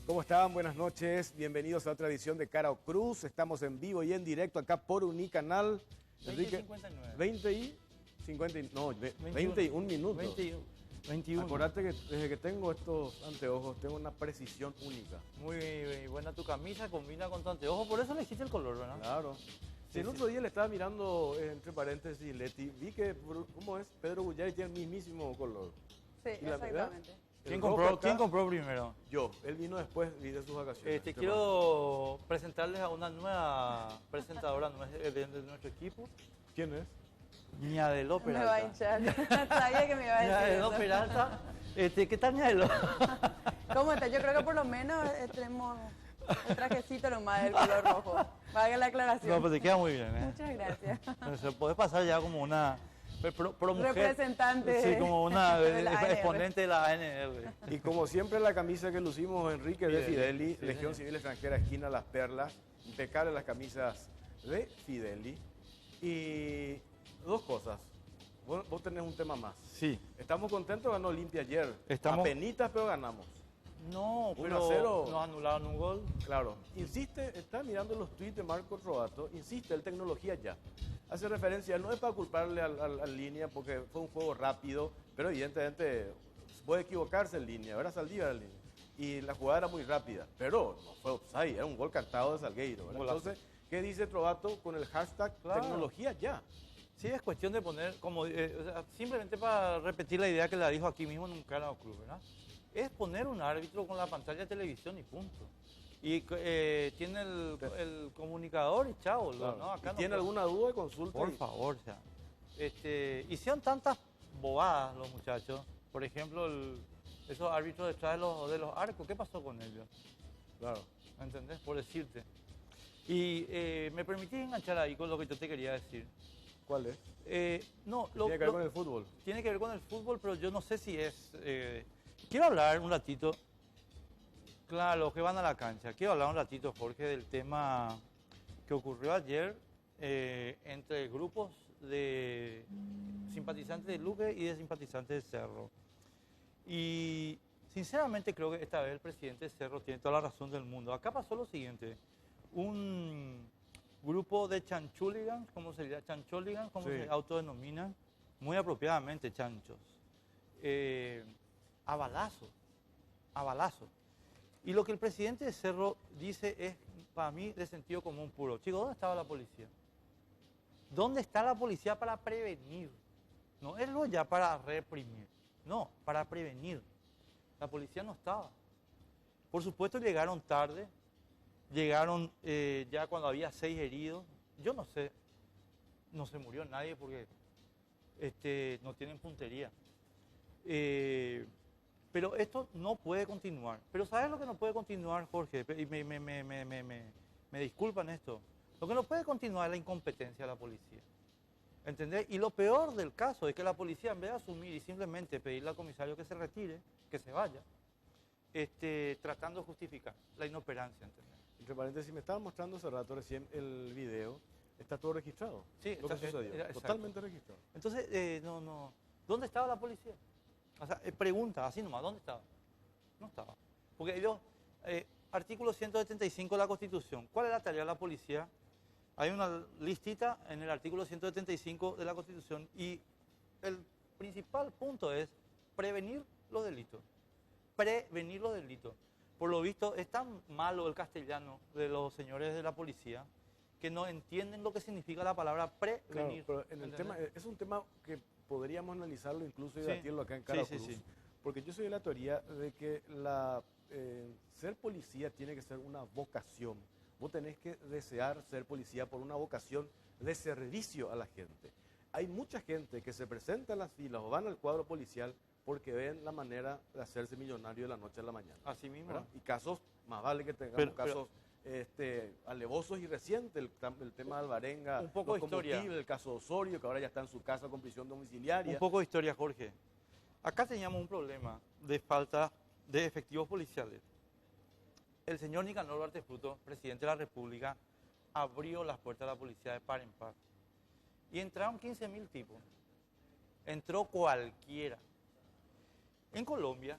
¿Cómo están? Buenas noches. Bienvenidos a otra edición de Cara o Cruz. Estamos en vivo y en directo acá por Unicanal. 20 y 59. 20 y 50, no, 21 minutos. 21. Acordate que desde que tengo estos anteojos tengo una precisión única. Muy buena tu camisa, combina con tu anteojo, por eso le hiciste el color, ¿verdad? Claro. Sí, el otro día le estaba mirando, entre paréntesis, Leti, vi que, ¿cómo es? Pedro Gulliari tiene el mismísimo color. Sí, Y la verdad, exactamente. el ¿Quién rojo acá, compró primero? Yo. Él vino después de sus vacaciones. Quiero presentarles a una nueva presentadora de nuestro equipo. ¿Quién es? Ñadeló Me va a Peralta. hinchar. Sabía que me iba a decir Ñadeló eso. Peralta. ¿Qué tal Ñadeló? ¿Cómo está? Yo creo que por lo menos tenemos el trajecito nomás del color rojo. Valga la aclaración. No, pues te queda muy bien, ¿eh? Muchas gracias. Se puede pasar ya como una pro mujer. Representante Sí, como una de la ANR. exponente de la ANR. Y como siempre la camisa que lucimos, Enrique de Fideli, Sí, Legión señor. Civil Extranjera, esquina Las Perlas, impecable las camisas de Fideli. Y dos cosas, vos tenés un tema más. Sí. Estamos contentos, ganó Olimpia ayer, Estamos- apenitas pero ganamos. No, 1-0. pero nos anularon un gol. Claro, insiste, está mirando los tweets de Marco Robato, insiste, el tecnología ya. Hace referencia, no es para culparle al línea porque fue un juego rápido, pero evidentemente puede equivocarse en línea, era Saldívar en línea. Y la jugada era muy rápida, pero no fue offside, era un gol cantado de Salgueiro. ¿verdad? Golazo. Entonces, ¿qué dice Trovato con el hashtag Claro. tecnología ya? Sí, es cuestión de poner, como, o sea, simplemente para repetir la idea que la dijo aquí mismo en un Cara o Cruz, ¿verdad? Es poner un árbitro con la pantalla de televisión y punto. Y tiene el comunicador y chao, Claro. ¿no? Acá ¿Y no ¿Tiene puede- alguna duda? Consulta. Por y- favor, o sea, hicieron tantas bobadas los muchachos. Por ejemplo, esos árbitros detrás de los arcos, ¿qué pasó con ellos? Claro. ¿Me entendés? Por decirte. Y me permitís enganchar ahí con lo que yo te quería decir. ¿Cuál es? No, Tiene que ver con el fútbol. tiene que ver con el fútbol, pero yo no sé si es... quiero hablar un ratito, claro, los que van a la cancha, quiero hablar un ratito, Jorge, del tema que ocurrió ayer entre grupos de simpatizantes de Luque y de simpatizantes de Cerro. Y sinceramente creo que esta vez el presidente de Cerro tiene toda la razón del mundo. Acá pasó lo siguiente, un grupo de chanchuligans, ¿cómo se llama? Chancholigans, ¿cómo Sí. se autodenominan? Muy apropiadamente chanchos. A balazo, a balazo. Y lo que el presidente de Cerro dice es, para mí, de sentido común puro. Chicos, ¿dónde estaba la policía? ¿Dónde está la policía para prevenir? No es lo ya para reprimir, no, para prevenir. La policía no estaba. Por supuesto llegaron tarde, llegaron ya cuando había 6 heridos. Yo no sé, no se murió nadie porque no tienen puntería. Pero esto no puede continuar. Pero ¿sabes lo que no puede continuar, Jorge? Y me disculpan esto. Lo que no puede continuar es la incompetencia de la policía. ¿Entendés? Y lo peor del caso es que la policía, en vez de asumir y simplemente pedirle al comisario que se retire, que se vaya, tratando de justificar la inoperancia, ¿entendés? Entre paréntesis, me estaba mostrando hace rato recién el video. Está todo registrado. Sí, lo que está- sucedió. exacto. Totalmente registrado. Entonces, no. ¿Dónde estaba la policía? O sea, pregunta, así nomás, ¿dónde estaba? No estaba. Porque ellos, artículo 175 de la Constitución, ¿cuál es la tarea de la policía? Hay una listita en el artículo 175 de la Constitución y el principal punto es prevenir los delitos. Prevenir los delitos. Por lo visto, es tan malo el castellano de los señores de la policía que no entienden lo que significa la palabra Claro, prevenir. pero en el ¿entendés? tema, es un tema que podríamos analizarlo incluso y Sí. debatirlo acá en Cara Sí, sí, Cruz, sí. porque yo soy de la teoría de que ser policía tiene que ser una vocación. Vos tenés que desear ser policía por una vocación de servicio a la gente. Hay mucha gente que se presenta en las filas o van al cuadro policial porque ven la manera de hacerse millonario de la noche a la mañana. Así mismo. ¿verdad? Y casos, más vale que tengamos Pero- casos alevosos y recientes, el tema de Alvarenga, Un poco los de historia. combustibles, el caso de Osorio, que ahora ya está en su casa con prisión domiciliaria. Un poco de historia, Jorge. Acá teníamos un problema de falta de efectivos policiales. El señor Nicanor Duarte Fruto, presidente de la República, abrió las puertas de la policía de par en par. Y entraron 15.000 tipos. Entró cualquiera. En Colombia,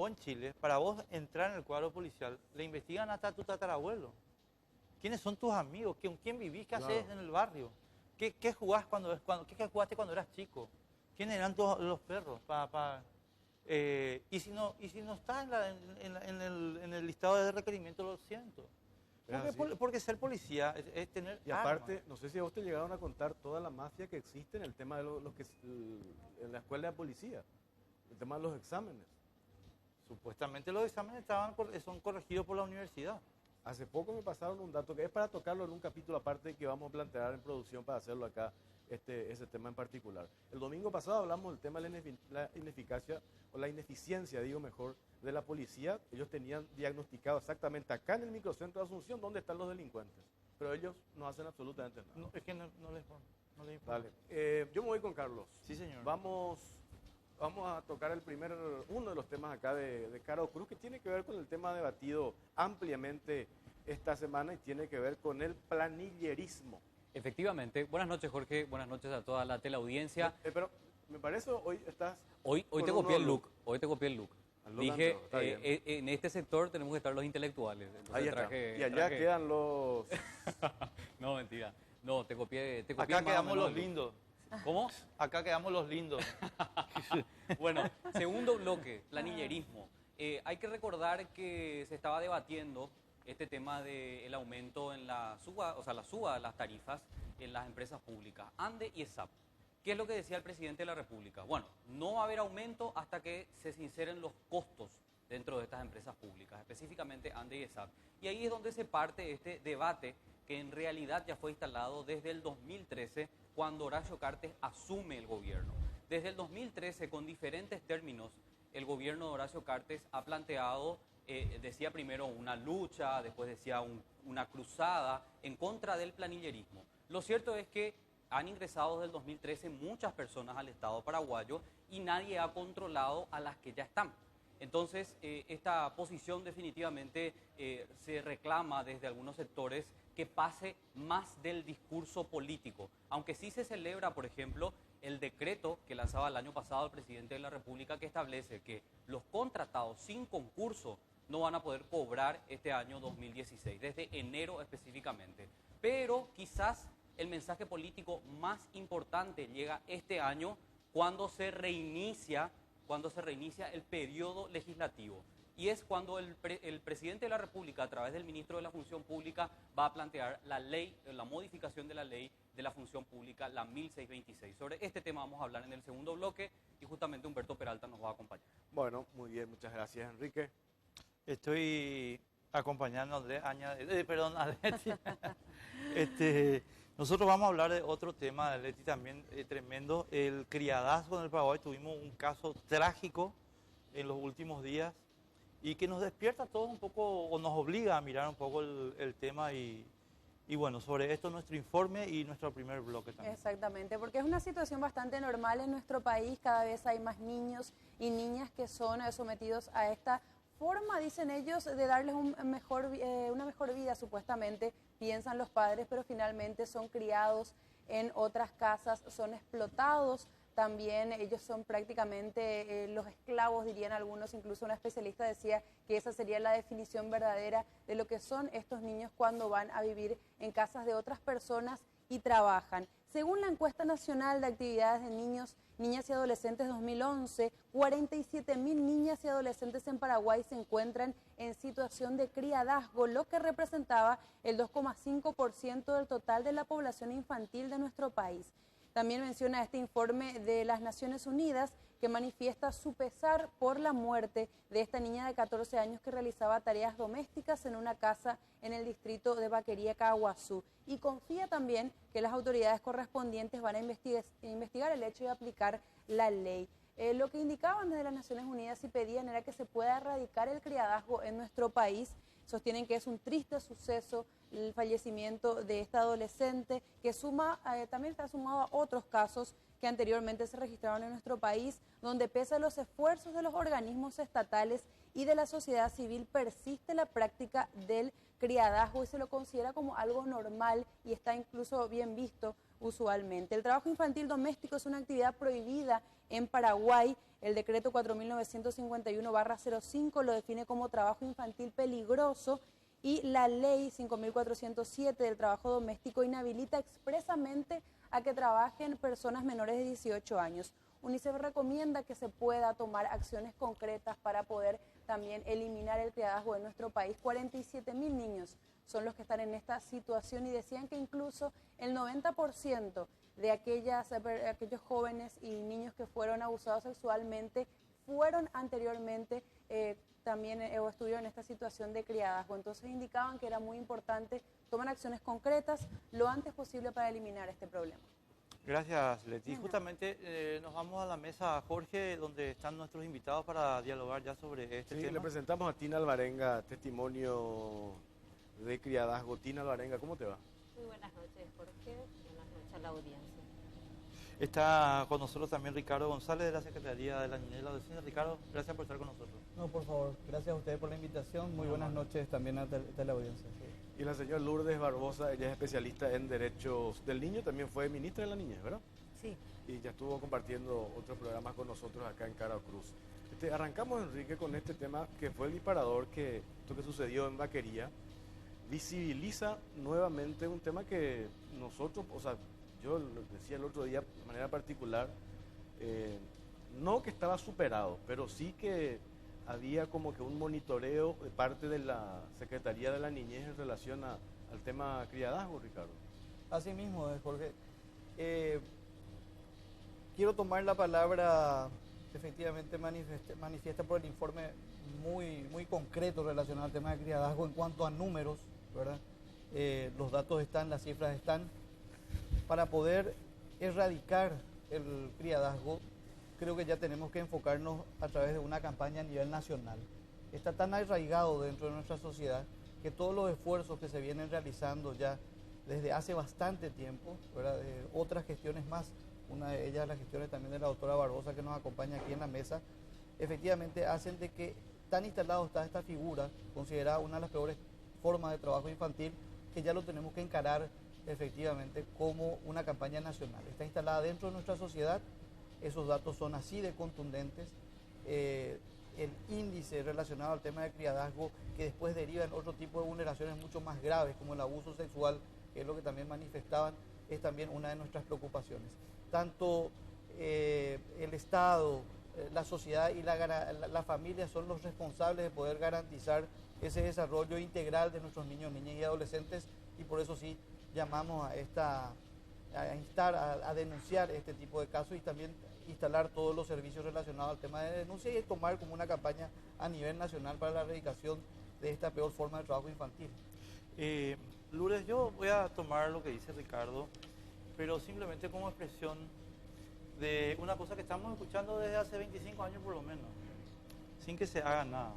o en Chile, para vos entrar en el cuadro policial, le investigan hasta tu tatarabuelo. ¿Quiénes son tus amigos? ¿Con quién vivís? ¿Qué haces en el barrio? ¿Qué jugás qué jugaste cuando eras chico? ¿Quiénes eran los perros? Y si no estás en el listado de requerimiento, lo siento. Porque ser policía es tener Y aparte, no sé si a vos te llegaron a contar toda la mafia que existe en el tema de en la escuela de policía, el tema de los exámenes. Supuestamente los exámenes son corregidos por la universidad. Hace poco me pasaron un dato que es para tocarlo en un capítulo aparte que vamos a plantear en producción para hacerlo acá, ese tema en particular. El domingo pasado hablamos del tema de la ineficacia, o la ineficiencia, digo mejor, de la policía. Ellos tenían diagnosticado exactamente acá en el microcentro de Asunción dónde están los delincuentes, pero ellos no hacen absolutamente nada. No, es que no les informo. Dale. Yo me voy con Carlos. Sí, señor. Vamos a tocar uno de los temas acá de Caro Cruz, que tiene que ver con el tema debatido ampliamente esta semana y tiene que ver con el planillerismo. Efectivamente. Buenas noches, Jorge. Buenas noches a toda la teleaudiencia. Pero me parece hoy estás... Hoy te copié el look. Hoy te copié el look. Dije, en este sector tenemos que estar los intelectuales. Ahí está. Y allá quedan los... No, mentira. No, te copié acá quedamos los lindos. ¿Cómo? Acá quedamos los lindos. Bueno, segundo bloque, planillerismo. Hay que recordar que se estaba debatiendo este tema del aumento en la suba de las tarifas en las empresas públicas, ANDE y ESAP. ¿Qué es lo que decía el presidente de la República? Bueno, no va a haber aumento hasta que se sinceren los costos dentro de estas empresas públicas, específicamente ANDE y ESAP. Y ahí es donde se parte este debate que en realidad ya fue instalado desde el 2013, cuando Horacio Cartes asume el gobierno. Desde el 2013, con diferentes términos, el gobierno de Horacio Cartes ha planteado, decía primero una lucha, después decía una cruzada en contra del planillerismo. Lo cierto es que han ingresado desde el 2013 muchas personas al Estado paraguayo y nadie ha controlado a las que ya están. Entonces, esta posición definitivamente se reclama desde algunos sectores que pase más del discurso político. Aunque sí se celebra, por ejemplo, el decreto que lanzaba el año pasado el presidente de la República, que establece que los contratados sin concurso no van a poder cobrar este año 2016, desde enero específicamente. Pero quizás el mensaje político más importante llega este año cuando se reinicia el periodo legislativo. Y es cuando el presidente de la República, a través del ministro de la Función Pública, va a plantear la modificación de la ley de la Función Pública, la 1626. Sobre este tema vamos a hablar en el segundo bloque y justamente Humberto Peralta nos va a acompañar. Bueno, muy bien, muchas gracias, Enrique. Estoy acompañando a Leti. Nosotros vamos a hablar de otro tema, Leti, también tremendo, el criadazgo en el Paraguay. Tuvimos un caso trágico en los últimos días y que nos despierta a todos un poco, o nos obliga a mirar un poco el tema y bueno, sobre esto nuestro informe y nuestro primer bloque también. Exactamente, porque es una situación bastante normal en nuestro país. Cada vez hay más niños y niñas que son sometidos a esta forma, dicen ellos, de darles una mejor vida, supuestamente, piensan los padres, pero finalmente son criados en otras casas, son explotados. También ellos son prácticamente los esclavos, dirían algunos. Incluso una especialista decía que esa sería la definición verdadera de lo que son estos niños cuando van a vivir en casas de otras personas y trabajan. Según la encuesta nacional de actividades de niños, niñas y adolescentes 2011, 47.000 niñas y adolescentes en Paraguay se encuentran en situación de criadazgo, lo que representaba el 2,5% del total de la población infantil de nuestro país. También menciona este informe de las Naciones Unidas que manifiesta su pesar por la muerte de esta niña de 14 años que realizaba tareas domésticas en una casa en el distrito de Vaquería, Caguazú. Y confía también que las autoridades correspondientes van a investigar el hecho y aplicar la ley. Lo que indicaban desde las Naciones Unidas y pedían era que se pueda erradicar el criadazgo en nuestro país. Sostienen que es un triste suceso el fallecimiento de esta adolescente, que también está sumado a otros casos que anteriormente se registraron en nuestro país, donde pese a los esfuerzos de los organismos estatales y de la sociedad civil, persiste la práctica del criadazgo y se lo considera como algo normal y está incluso bien visto usualmente. El trabajo infantil doméstico es una actividad prohibida en Paraguay. El decreto 4951/05 lo define como trabajo infantil peligroso y la ley 5407 del trabajo doméstico inhabilita expresamente a que trabajen personas menores de 18 años. UNICEF recomienda que se pueda tomar acciones concretas para poder también eliminar el criadazgo en nuestro país. 47.000 niños son los que están en esta situación y decían que incluso el 90% de aquellos jóvenes y niños que fueron abusados sexualmente fueron anteriormente también o estuvieron en esta situación de criadazgo. Entonces indicaban que era muy importante tomar acciones concretas lo antes posible para eliminar este problema. Gracias, Leti. Justamente nos vamos a la mesa, Jorge, donde están nuestros invitados para dialogar ya sobre este tema. Le presentamos a Tina Alvarenga, testimonio de criadazgo. Tina Alvarenga, ¿cómo te va? Muy buenas noches, Jorge. Buenas noches a la audiencia. Está con nosotros también Ricardo González de la Secretaría de la Niñez y la Adolescencia. Ricardo, gracias por estar con nosotros. No, por favor, gracias a ustedes por la invitación. Muy buenas noches también a la audiencia. Sí. Y la señora Lourdes Barbosa, ella es especialista en derechos del niño, también fue ministra de la niñez, ¿verdad? Sí. Y ya estuvo compartiendo otros programas con nosotros acá en Cara Cruz. Arrancamos, Enrique, con este tema que fue el disparador, que esto que sucedió en Vaquería, visibiliza nuevamente un tema que nosotros, o sea, yo lo decía el otro día de manera particular, no que estaba superado, pero sí que había como que un monitoreo de parte de la Secretaría de la Niñez en relación al tema criadazgo, Ricardo. Así mismo, Jorge. Quiero tomar la palabra, efectivamente manifiesta por el informe muy concreto relacionado al tema de criadazgo en cuanto a números, ¿verdad? Los datos están, las cifras están. Para poder erradicar el criadazgo, creo que ya tenemos que enfocarnos a través de una campaña a nivel nacional. Está tan arraigado dentro de nuestra sociedad que todos los esfuerzos que se vienen realizando ya desde hace bastante tiempo, ¿verdad? Otras gestiones más, una de ellas las gestiones también de la doctora Barbosa que nos acompaña aquí en la mesa, efectivamente hacen de que tan instalado está esta figura, considerada una de las peores formas de trabajo infantil, que ya lo tenemos que encarar efectivamente como una campaña nacional. Está instalada dentro de nuestra sociedad, esos datos son así de contundentes. El índice relacionado al tema de criadazgo, que después deriva en otro tipo de vulneraciones mucho más graves, como el abuso sexual, que es lo que también manifestaban, es también una de nuestras preocupaciones. Tanto el Estado, la sociedad y la familia son los responsables de poder garantizar ese desarrollo integral de nuestros niños, niñas y adolescentes, y por eso sí llamamos a instar, a denunciar este tipo de casos y también instalar todos los servicios relacionados al tema de denuncia y tomar como una campaña a nivel nacional para la erradicación de esta peor forma de trabajo infantil. Lourdes, yo voy a tomar lo que dice Ricardo, pero simplemente como expresión de una cosa que estamos escuchando desde hace 25 años por lo menos, sin que se haga nada.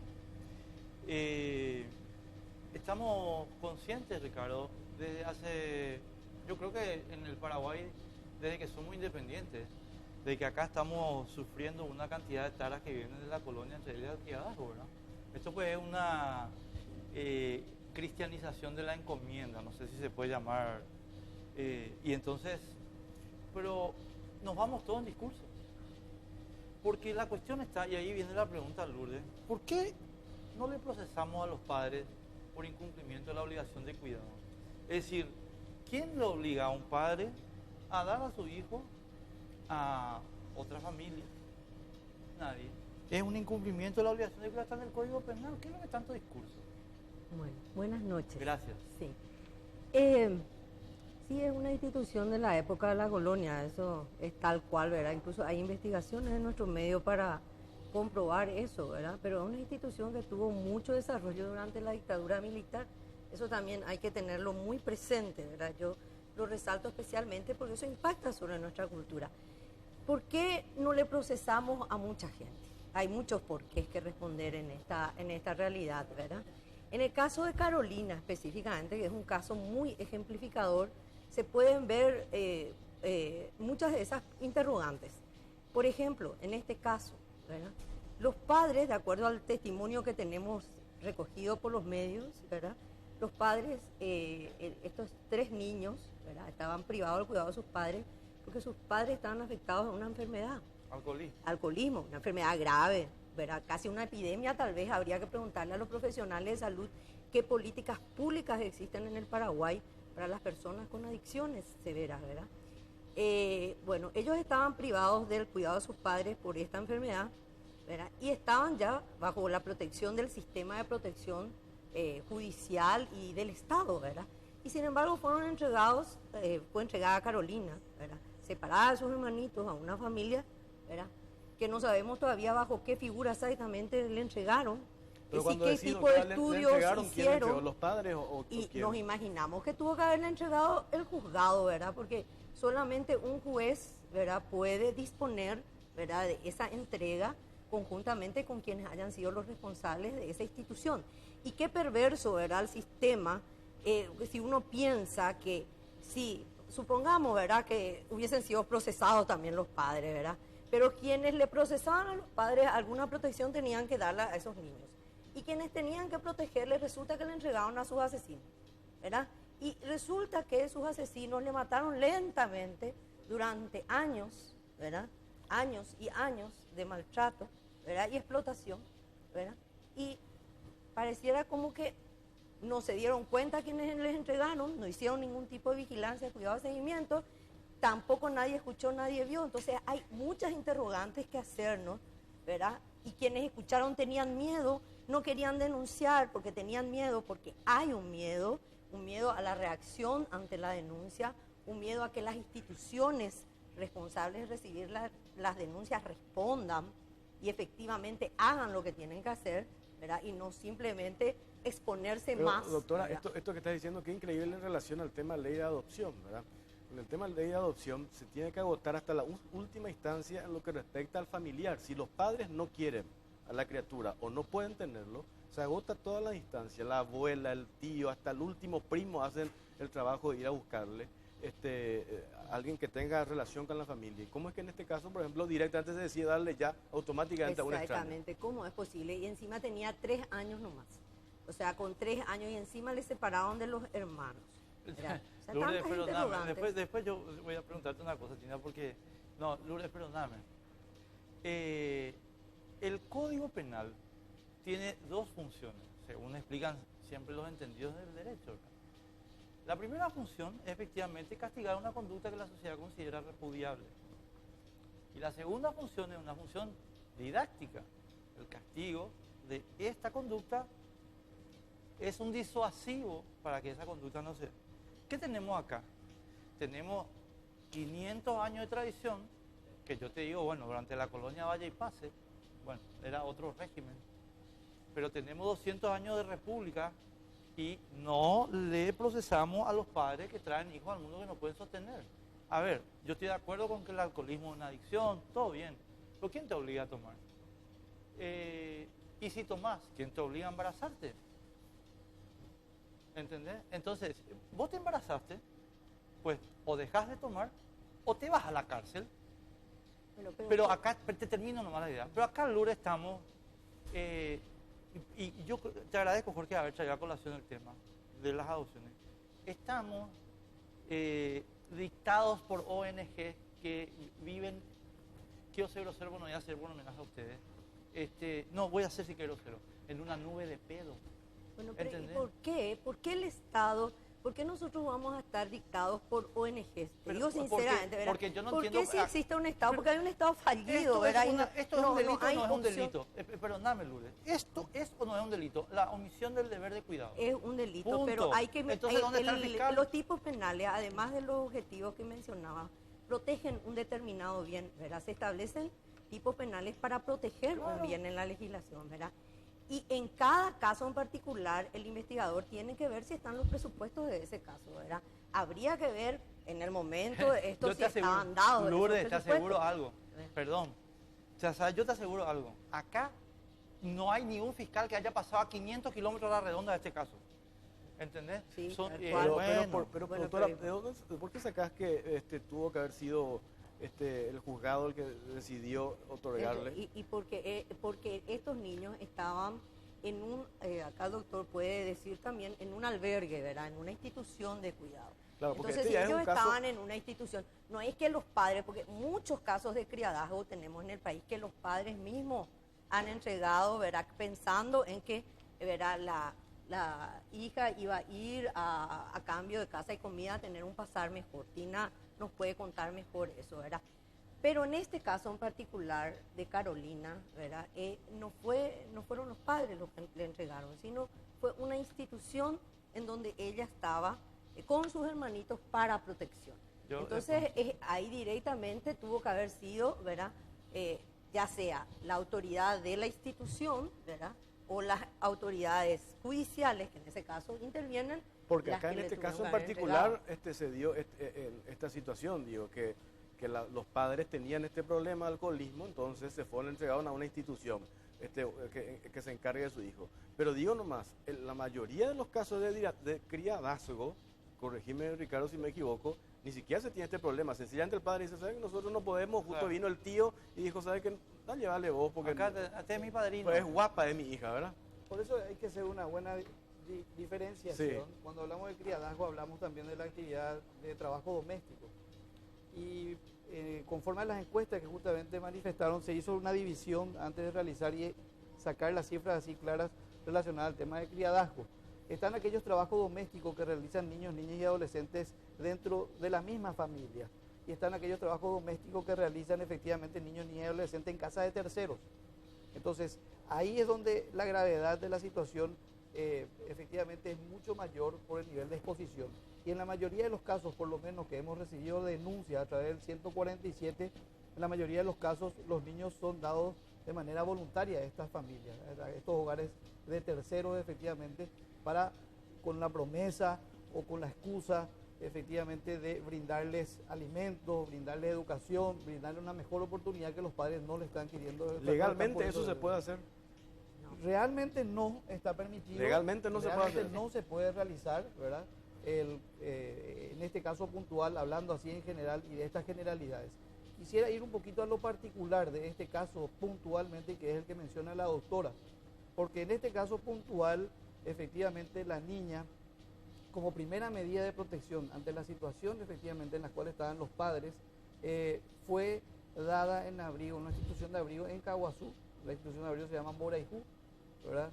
Estamos conscientes, Ricardo, desde hace, yo creo que en el Paraguay, desde que somos independientes, de que acá estamos sufriendo una cantidad de taras que vienen de la colonia, entre ellas el criadazgo, ¿verdad? Esto pues es una cristianización de la encomienda, no sé si se puede llamar, y entonces, pero nos vamos todos en discurso, porque la cuestión está, y ahí viene la pregunta, Lourdes, ¿por qué no le procesamos a los padres por incumplimiento de la obligación de cuidado? Es decir, ¿quién le obliga a un padre a dar a su hijo a otra familia? Nadie. Es un incumplimiento de la obligación de cuidado, está en el Código Penal. ¿Qué es lo que tanto discurso? Bueno, buenas noches. Gracias. Sí. Sí, es una institución de la época de la colonia, eso es tal cual, ¿verdad? Incluso hay investigaciones en nuestro medio para comprobar eso, ¿verdad? Pero es una institución que tuvo mucho desarrollo durante la dictadura militar. Eso también hay que tenerlo muy presente, ¿verdad? Yo lo resalto especialmente porque eso impacta sobre nuestra cultura. ¿Por qué no le procesamos a mucha gente? Hay muchos porqués que responder en esta realidad, ¿verdad? En el caso de Carolina específicamente, que es un caso muy ejemplificador, se pueden ver muchas de esas interrogantes. Por ejemplo, en este caso, ¿verdad? Los padres, de acuerdo al testimonio que tenemos recogido por los medios, ¿verdad? Los padres, estos 3 niños, ¿verdad? Estaban privados del cuidado de sus padres porque sus padres estaban afectados de una enfermedad. alcoholismo, una enfermedad grave, ¿verdad? Casi una epidemia. Tal vez habría que preguntarle a los profesionales de salud qué políticas públicas existen en el Paraguay para las personas con adicciones severas, ¿verdad? Bueno, ellos estaban privados del cuidado de sus padres por esta enfermedad, ¿verdad? Y estaban ya bajo la protección del sistema de protección judicial y del Estado, ¿verdad? Y sin embargo fueron entregados, fue entregada a Carolina, ¿verdad? Separada de sus hermanitos a una familia, ¿verdad? Que no sabemos todavía bajo qué figura exactamente le entregaron. Pero Es decir, cuando qué decido tipo de que estudios entregaron, ¿quién le entregó? hicieron. ¿Los padres o Y quién? nos imaginamos que tuvo que haberle entregado el juzgado, ¿verdad? Porque solamente un juez, ¿verdad?, puede disponer, ¿verdad?, de esa entrega conjuntamente con quienes hayan sido los responsables de esa institución. Y qué perverso, ¿verdad?, el sistema, si uno piensa que, si supongamos, ¿verdad?, que hubiesen sido procesados también los padres, ¿verdad?, pero quienes le procesaban a los padres alguna protección tenían que darla a esos niños. Y quienes tenían que protegerles resulta que le entregaron a sus asesinos, ¿verdad? Y resulta que sus asesinos le mataron lentamente durante años, ¿verdad? Años y años de maltrato, ¿verdad? Y explotación, ¿verdad? Y pareciera como que no se dieron cuenta quienes les entregaron, no hicieron ningún tipo de vigilancia, cuidado, seguimiento, tampoco nadie escuchó, nadie vio. Entonces hay muchas interrogantes que hacernos, ¿verdad? Y quienes escucharon tenían miedo, no querían denunciar porque tenían miedo, porque hay un miedo a la reacción ante la denuncia, un miedo a que las instituciones responsables de recibir las denuncias respondan y efectivamente hagan lo que tienen que hacer, ¿verdad? Y no simplemente exponerse Pero, más. doctora, ¿verdad? esto que estás diciendo, qué increíble en relación al tema de ley de adopción, ¿verdad? En el tema de ley de adopción se tiene que agotar hasta la última instancia en lo que respecta al familiar. Si los padres no quieren a la criatura o no pueden tenerlo, se agota toda la instancia. La abuela, el tío, hasta el último primo hacen el trabajo de ir a buscarle alguien que tenga relación con la familia. ¿Y cómo es que en este caso, por ejemplo, directamente se decide darle ya automáticamente a un extraño? Exactamente, ¿cómo es posible? Y encima tenía 3 años nomás. O sea, con 3 años y encima le separaron de los hermanos. ¿Verdad? O sea, Lourdes, tantas perdóname, interrogantes. después yo voy a preguntarte una cosa, Tina, porque... No, Lourdes, perdóname. El Código Penal tiene 2 funciones, según explican siempre los entendidos del derecho, ¿verdad? La primera función es efectivamente castigar una conducta que la sociedad considera repudiable. Y la segunda función es una función didáctica. El castigo de esta conducta es un disuasivo para que esa conducta no se... ¿Qué tenemos acá? Tenemos 500 años de tradición, que yo te digo, bueno, durante la colonia Vaya y Pase, bueno, era otro régimen, pero tenemos 200 años de república y no le procesamos a los padres que traen hijos al mundo que no pueden sostener. A ver, yo estoy de acuerdo con que el alcoholismo es una adicción, todo bien, pero ¿quién te obliga a tomar? Y si tomás, ¿quién te obliga a embarazarte? ¿Entendés? Entonces, vos te embarazaste, pues o dejas de tomar o te vas a la cárcel. Pero acá, te termino nomás la idea, pero acá, Lourdes, estamos, y yo te agradezco, Jorge, haber traído a colación el tema de las adopciones. Estamos dictados por ONG que viven, quiero ser grosero, bueno, voy a hacer buena homenaje a ustedes, no, voy a ser si quiero grosero, en una nube de pedo. Bueno, pero ¿y por qué? ¿Por qué el Estado? ¿Por qué nosotros vamos a estar dictados por ONGs? Te digo sinceramente, ¿verdad? Porque yo no ¿Por entiendo... qué si existe un Estado? Porque hay un Estado fallido, ¿verdad? Esto es un delito o hay no es un opción. delito. Perdóname, Lourdes. ¿Esto es o no es un delito? La omisión del deber de cuidado. Es un delito, Punto. pero hay que... Entonces, ¿dónde está el fiscal? Los tipos penales, además de los objetivos que mencionaba, protegen un determinado bien, ¿verdad? Se establecen tipos penales para proteger un bien en la legislación, ¿verdad? Y en cada caso en particular, el investigador tiene que ver si están los presupuestos de ese caso, ¿verdad? Habría que ver en el momento de esto si estaban dados. Lourdes, te aseguro algo. Perdón. O sea, yo te aseguro algo. Acá no hay ningún fiscal que haya pasado a 500 kilómetros a la redonda de este caso. ¿Entendés? Sí, Pero, doctora, ¿por qué sacás que tuvo que haber sido el juzgado el que decidió otorgarle? Y porque estos niños estaban acá el doctor puede decir también, en un albergue, ¿verdad? En una institución de cuidado. Claro, porque Entonces, este ya si es un ellos caso- estaban en una institución, no es que los padres, porque muchos casos de criadazgo tenemos en el país que los padres mismos han entregado, ¿verdad? Pensando en que, ¿verdad? La hija iba a ir a cambio de casa y comida a tener un pasar mejor. Tina nos puede contar mejor eso, ¿verdad? Pero en este caso en particular de Carolina, ¿verdad? No fueron los padres los que le entregaron, sino fue una institución en donde ella estaba con sus hermanitos para protección. Entonces, ahí directamente tuvo que haber sido, ¿verdad? Ya sea la autoridad de la institución, ¿verdad? O las autoridades judiciales, que en ese caso intervienen. Porque las acá que en le este tuvieron caso en que haber particular entregado. se dio esta situación, digo, que los padres tenían este problema de alcoholismo, entonces se fueron entregados a una institución que se encargue de su hijo. Pero digo nomás, la mayoría de los casos de criadazgo, corregime Ricardo si me equivoco, ni siquiera se tiene este problema. Sencillamente el padre dice, ¿sabes? Nosotros no podemos, justo Claro. vino el tío y dijo, ¿sabes qué? Dale, vale vos, porque Acá, este es mi padrino. pues, es guapa de mi hija, ¿verdad? Por eso hay que hacer una buena diferenciación. Sí. Cuando hablamos de criadazgo hablamos también de la actividad de trabajo doméstico. Y conforme a las encuestas que justamente manifestaron, se hizo una división antes de realizar y sacar las cifras así claras relacionadas al tema de criadazgo. Están aquellos trabajos domésticos que realizan niños, niñas y adolescentes dentro de la misma familia. Y están aquellos trabajos domésticos que realizan efectivamente niños, niñas y adolescentes en casa de terceros. Entonces, ahí es donde la gravedad de la situación efectivamente es mucho mayor por el nivel de exposición. Y en la mayoría de los casos, por lo menos que hemos recibido denuncias a través del 147, en la mayoría de los casos los niños son dados de manera voluntaria a estas familias, a estos hogares de terceros efectivamente, con la promesa o con la excusa efectivamente de brindarles alimentos, brindarles educación, brindarles una mejor oportunidad que los padres no le están queriendo. Legalmente eso se puede hacer. Realmente no está permitido. Legalmente no se puede hacer. No se puede realizar, ¿verdad? En este caso puntual, hablando así en general y de estas generalidades. Quisiera ir un poquito a lo particular de este caso puntualmente, que es el que menciona la doctora, porque en este caso puntual, efectivamente la niña, como primera medida de protección ante la situación efectivamente en la cual estaban los padres, fue dada en abrigo, una institución de abrigo en Caguazú. La institución de abrigo se llama Moraiju, ¿verdad?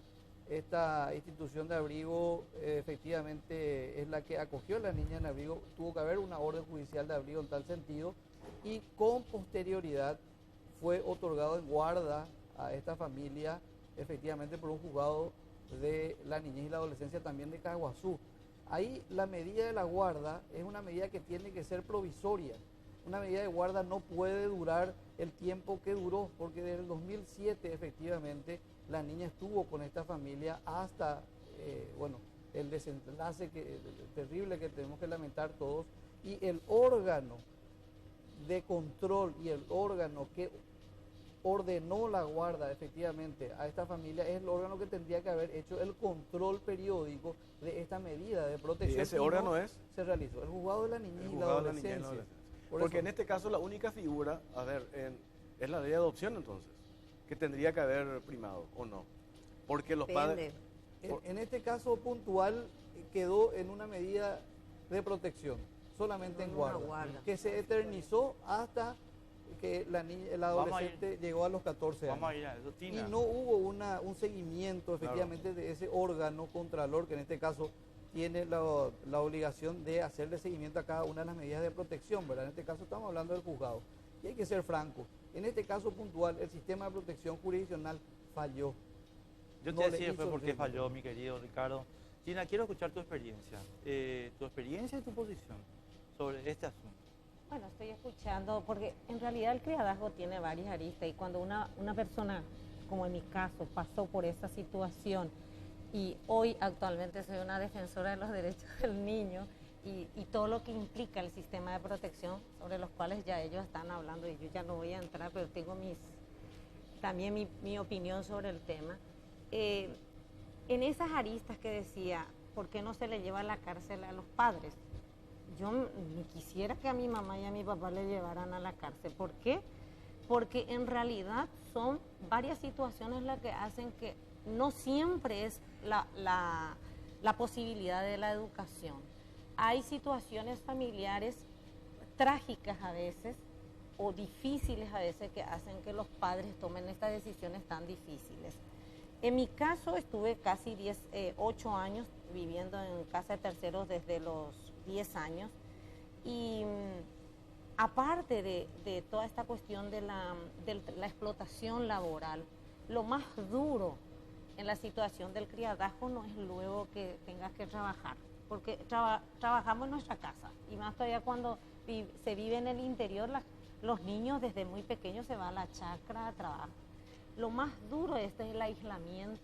Esta institución de abrigo efectivamente es la que acogió a la niña en abrigo. Tuvo que haber una orden judicial de abrigo en tal sentido y con posterioridad fue otorgado en guarda a esta familia efectivamente por un juzgado de la niñez y la adolescencia también de Caguazú. Ahí la medida de la guarda es una medida que tiene que ser provisoria. Una medida de guarda no puede durar el tiempo que duró, porque desde el 2007 efectivamente la niña estuvo con esta familia hasta, el desenlace terrible que tenemos que lamentar todos, y el órgano de control y el órgano que ordenó la guarda efectivamente a esta familia es el órgano que tendría que haber hecho el control periódico de esta medida de protección. ¿Y ese órgano es? Se realizó el juzgado de la niñez El y la juzgado de la niñez y la adolescencia. adolescencia. Por Porque eso- en este caso la única figura, a ver, es la ley de adopción entonces, que tendría que haber primado, ¿o no? Porque los padres... Depende. En este caso puntual quedó en una medida de protección, solamente en En una guarda, guarda. que se eternizó hasta que el Vamos a ir. adolescente llegó a los 14 años. Vamos a ir a eso, Y Tina. no hubo un seguimiento efectivamente de ese órgano contralor, que en este caso tiene la obligación de hacerle seguimiento a cada una de las medidas de protección, ¿verdad? En este caso estamos hablando del juzgado. Y hay que ser franco, en este caso puntual el sistema de protección jurisdiccional falló. Yo no te le decía después hizo por qué el falló, mi querido Ricardo. Tina, quiero escuchar tu experiencia y tu posición sobre este asunto. Bueno, estoy escuchando, porque en realidad el criadazgo tiene varias aristas y cuando una persona, como en mi caso, pasó por esa situación y hoy actualmente soy una defensora de los derechos del niño y todo lo que implica el sistema de protección sobre los cuales ya ellos están hablando y yo ya no voy a entrar, pero tengo también mi opinión sobre el tema. En esas aristas que decía, ¿por qué no se le lleva a la cárcel a los padres? Yo ni quisiera que a mi mamá y a mi papá le llevaran a la cárcel. ¿Por qué? Porque en realidad son varias situaciones las que hacen que no siempre es la posibilidad de la educación. Hay situaciones familiares trágicas a veces o difíciles a veces que hacen que los padres tomen estas decisiones tan difíciles. En mi caso estuve casi 8 años viviendo en casa de terceros desde los 10 años y aparte de toda esta cuestión de la explotación laboral, lo más duro en la situación del criadazgo no es luego que tengas que trabajar, porque trabajamos en nuestra casa y más todavía cuando se vive en el interior, los niños desde muy pequeños se van a la chacra a trabajar. Lo más duro es el aislamiento,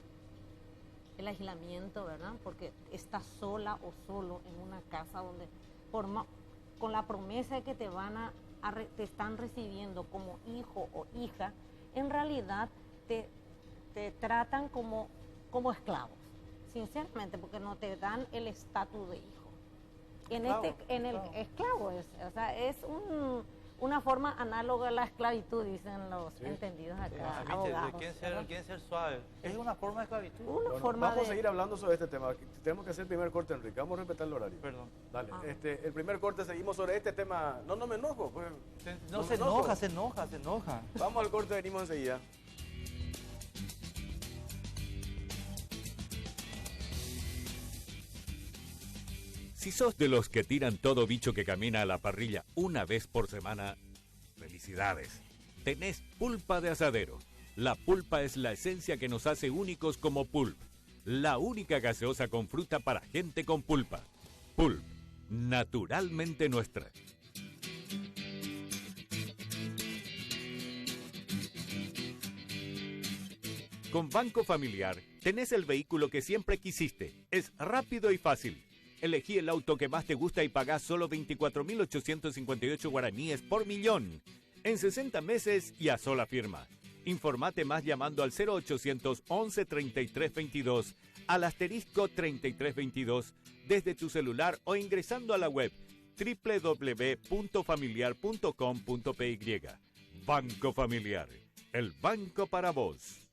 ¿verdad? Porque estás sola o solo en una casa donde con la promesa de que te están recibiendo como hijo o hija, en realidad te tratan como esclavos, sinceramente, porque no te dan el estatus de hijo. Esclavo es una forma análoga a la esclavitud, dicen los entendidos acá, abogados. ¿Quieren ser suave? Es una forma de esclavitud. Vamos a seguir hablando sobre este tema. Tenemos que hacer el primer corte, Enrique. Vamos a respetar el horario. Perdón. Dale. El primer corte, seguimos sobre este tema. No me enojo. Pues. Se enoja. Vamos al corte, venimos enseguida. Si sos de los que tiran todo bicho que camina a la parrilla una vez por semana, felicidades. Tenés Pulpa de Asadero. La pulpa es la esencia que nos hace únicos como Pulp. La única gaseosa con fruta para gente con pulpa. Pulp, naturalmente nuestra. Con Banco Familiar tenés el vehículo que siempre quisiste. Es rápido y fácil. Elegí el auto que más te gusta y pagás solo 24.858 guaraníes por millón. En 60 meses y a sola firma. Informate más llamando al 0800 11 33 22, al asterisco 3322, desde tu celular o ingresando a la web www.familiar.com.py. Banco Familiar, el banco para vos.